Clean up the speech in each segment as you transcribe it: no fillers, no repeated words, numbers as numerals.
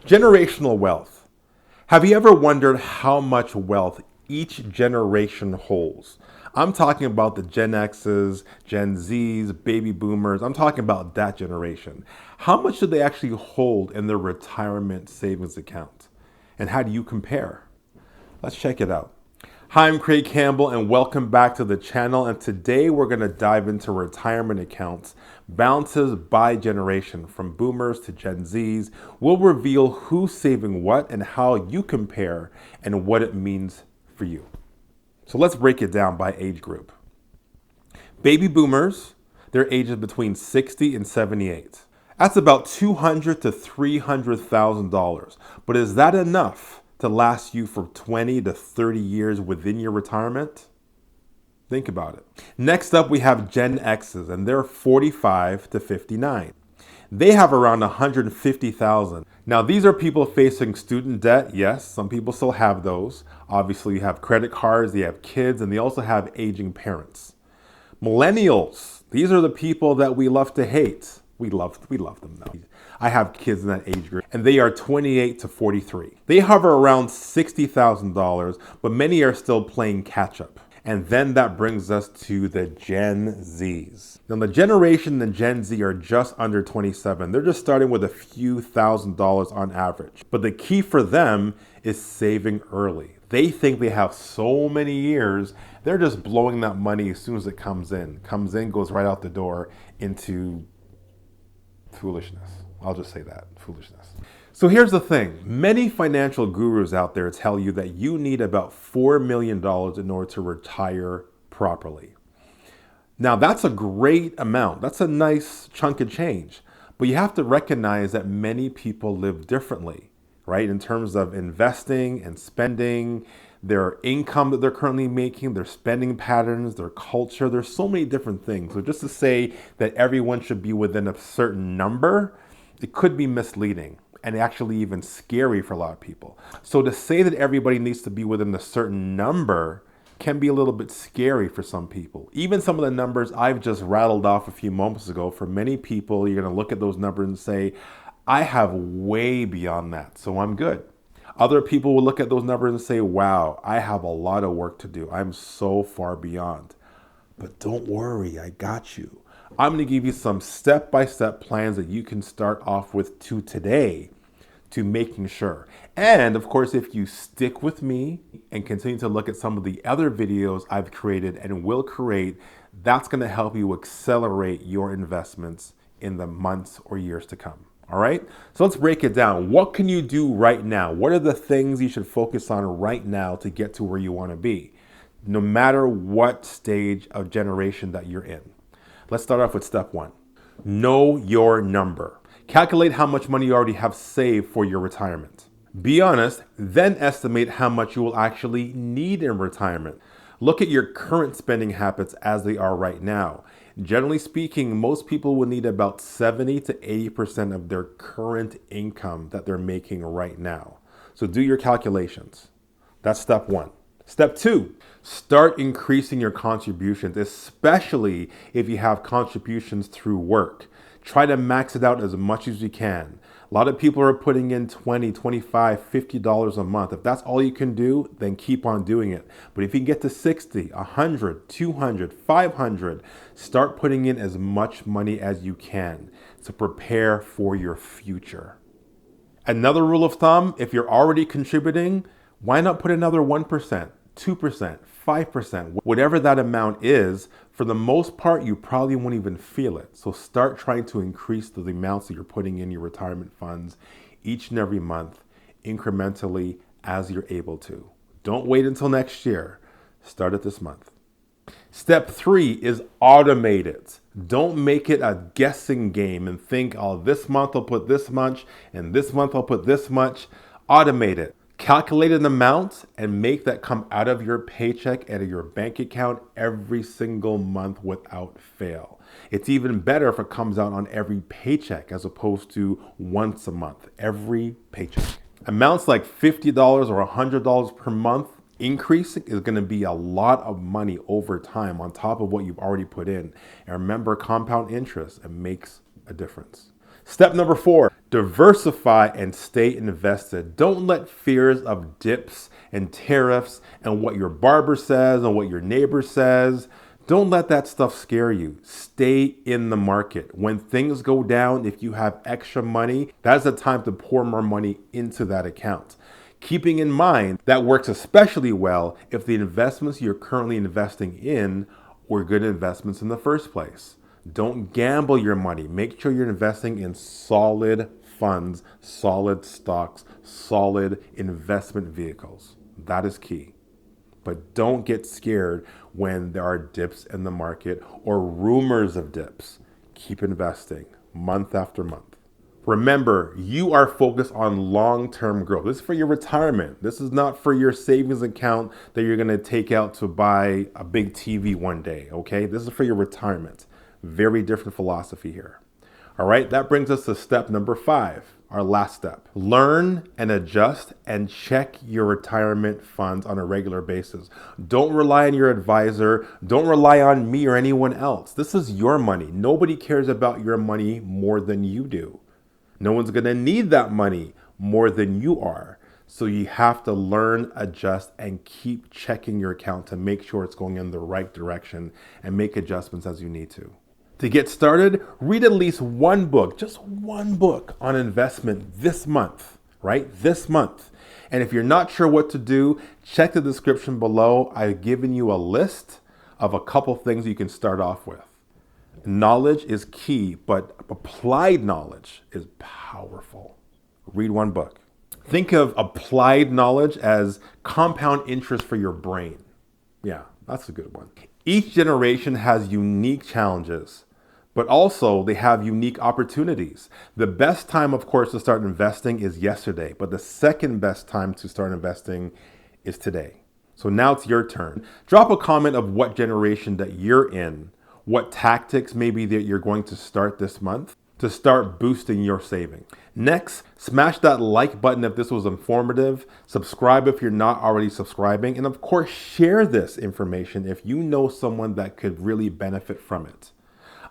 Generational wealth. Have you ever wondered how much wealth each generation holds? I'm talking about the Gen X's, Gen Z's, baby boomers. I'm talking about that generation. How much do they actually hold in their retirement savings account? And how do you compare? Let's check it out. Hi, I'm Craige Campbell and welcome back to the channel. And today we're going to dive into retirement accounts, balances by generation from boomers to Gen Zs. We'll reveal who's saving what and how you compare and what it means for you. So let's break it down by age group. Baby boomers, their ages between 60 and 78. That's about $200,000 to $300,000. But is that enough to last you for 20 to 30 years within your retirement? Think about it. Next up, we have Gen X's, and they're 45 to 59. They have around 150,000. Now, these are people facing student debt. Yes, some people still have those. Obviously, you have credit cards, they have kids, and they also have aging parents. Millennials, these are the people that we love to hate. We love them though. I have kids in that age group, and they are 28 to 43. They hover around $60,000, but many are still playing catch up. And then that brings us to the Gen Zs. Now, the generation and Gen Z are just under 27. They're just starting with a few $1,000s on average. But the key for them is saving early. They think they have so many years, they're just blowing that money as soon as it comes in. Comes in, goes right out the door into foolishness. I'll just say that, foolishness. So here's the thing. Many financial gurus out there tell you that you need about $4 million in order to retire properly. Now that's a great amount. That's a nice chunk of change. But you have to recognize that many people live differently, right? In terms of investing and spending, their income that they're currently making, their spending patterns, their culture. There's so many different things. So just to say that everyone should be within a certain number, it could be misleading and actually even scary for a lot of people. So to say that everybody needs to be within a certain number can be a little bit scary for some people. Even some of the numbers I've just rattled off a few moments ago, for many people, you're going to look at those numbers and say, I have way beyond that, so I'm good. Other people will look at those numbers and say, wow, I have a lot of work to do. I'm so far beyond. But don't worry, I got you. I'm going to give you some step-by-step plans that you can start off with today to making sure. And of course, if you stick with me and continue to look at some of the other videos I've created and will create, that's going to help you accelerate your investments in the months or years to come. All right, so let's break it down. What can you do right now? What are the things you should focus on right now to get to where you want to be, no matter what stage of generation that you're in? Let's start off with step one. Know your number. Calculate how much money you already have saved for your retirement. Be honest, then estimate how much you will actually need in retirement. Look at your current spending habits as they are right now. Generally speaking, most people will need about 70 to 80% of their current income that they're making right now. So do your calculations. That's step one. Step two, start increasing your contributions, especially if you have contributions through work. Try to max it out as much as you can. A lot of people are putting in $20, $25, $50 a month. If that's all you can do, then keep on doing it. But if you can get to 60, 100, 200, 500, start putting in as much money as you can to prepare for your future. Another rule of thumb, if you're already contributing, why not put another 1%, 2%, 5%, whatever that amount is. For the most part, you probably won't even feel it. So start trying to increase the amounts that you're putting in your retirement funds each and every month, incrementally as you're able to. Don't wait until next year. Start it this month. Step three is automate it. Don't make it a guessing game and think, oh, this month I'll put this much and this month I'll put this much. Automate it. Calculate an amount and make that come out of your paycheck and your bank account every single month without fail. It's even better if it comes out on every paycheck as opposed to once a month, every paycheck. Amounts like $50 or $100 per month increasing is going to be a lot of money over time on top of what you've already put in. And remember, compound interest, it makes a difference. Step number 4, Diversify and stay invested. Don't let fears of dips and tariffs and what your barber says and what your neighbor says, don't let that stuff scare you. Stay in the market. When things go down, if you have extra money, that's the time to pour more money into that account. Keeping in mind that works especially well if the investments you're currently investing in were good investments in the first place. Don't gamble your money. Make sure you're investing in solid funds, solid stocks, solid investment vehicles. That is key. But don't get scared when there are dips in the market or rumors of dips. Keep investing month after month. Remember, you are focused on long-term growth. This is for your retirement. This is not for your savings account that you're going to take out to buy a big TV one day, okay? This is for your retirement. Very different philosophy here. All right, that brings us to step number 5, our last step. Learn and adjust and check your retirement funds on a regular basis. Don't rely on your advisor. Don't rely on me or anyone else. This is your money. Nobody cares about your money more than you do. No one's going to need that money more than you are. So you have to learn, adjust, and keep checking your account to make sure it's going in the right direction and make adjustments as you need to. To get started, read at least one book, just one book on investment this month, right? This month. And if you're not sure what to do, check the description below. I've given you a list of a couple things you can start off with. Knowledge is key, but applied knowledge is powerful. Read one book. Think of applied knowledge as compound interest for your brain. Yeah, that's a good one. Each generation has unique challenges, but also they have unique opportunities. The best time, of course, to start investing is yesterday, but the second best time to start investing is today. So now it's your turn. Drop a comment of what generation that you're in, what tactics maybe that you're going to start this month to start boosting your saving. Next, smash that like button if this was informative, subscribe if you're not already subscribing, and of course, share this information if you know someone that could really benefit from it.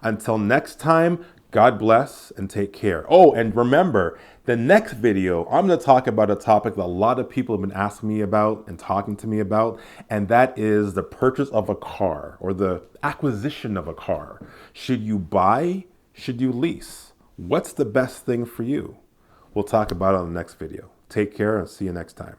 Until next time, God bless and take care. Oh, and remember, the next video, I'm going to talk about a topic that a lot of people have been asking me about and talking to me about, and that is the purchase of a car or the acquisition of a car. Should you buy? Should you lease? What's the best thing for you? We'll talk about it on the next video. Take care and see you next time.